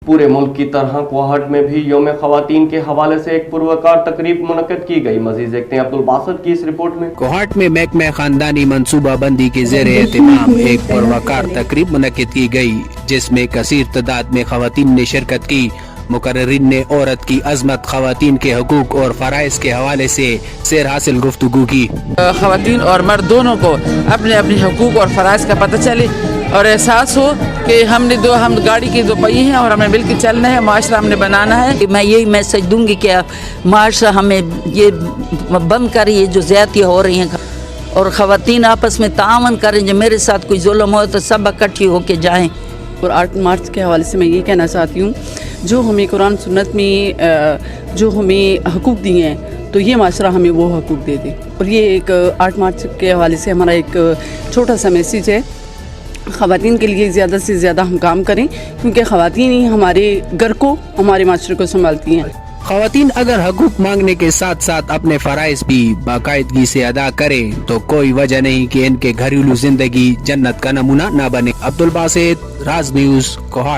पूरे मुल्क की तरह कोहाट में भी यौम ख़वातीन के हवाले से एक पुरवकार तकरीब मुनक्किद की गई। मज़ीद देखते हैं अब्दुल बासित की इस रिपोर्ट में। कोहाट में महकमा खानदानी मनसूबा बंदी के ज़ेरे एहतमाम एक पुरवकार तकरीब मुनक्किद की गई, जिसमें कसीर तादाद में ख़वातीन ने शिरकत की। मुकर्रिरीन ने औरत की अजमत, ख़वातीन के हकूक और फ़राइज़ के हवाले से सेर हासिल गुफ्तगू की। ख़वातीन और मर्द दोनों को अपने अपने हकूक और फ़राइज़ का पता चले और एहसास हो कि हम गाड़ी की दो पहिए हैं और हमें मिलकर चलना है, माशरा हमने बनाना है। मैं यही मैसेज दूंगी कि माशरा हमें ये बंद करे, ये जो ज़्यादतियाँ हो रही हैं, और ख़वातीन आपस में तावन करें। जो मेरे साथ कोई जुल्म हो तो सब इकट्ठी होके जाएं। और 8 मार्च के हवाले से मैं ये कहना चाहती हूँ, जो हमें कुरान सुन्नत में जो हमें हकूक़ दिए हैं, तो ये माशरा हमें वो हकूक़ दे दे। और ये एक 8 मार्च के हवाले से हमारा एक छोटा सा मैसेज है, ख़वातीन के लिए ज़्यादा से ज़्यादा हम काम करें, क्योंकि ख़वातीन ही हमारे घर को, हमारे माशरे को संभालती हैं। ख़वातीन अगर हकूक मांगने के साथ साथ अपने फ़राइज़ भी बाकायदगी से अदा करें तो कोई वजह नहीं कि इनके घरेलू जिंदगी जन्नत का नमूना न बने। अब्दुल बासित, राज न्यूज़, कोहाट।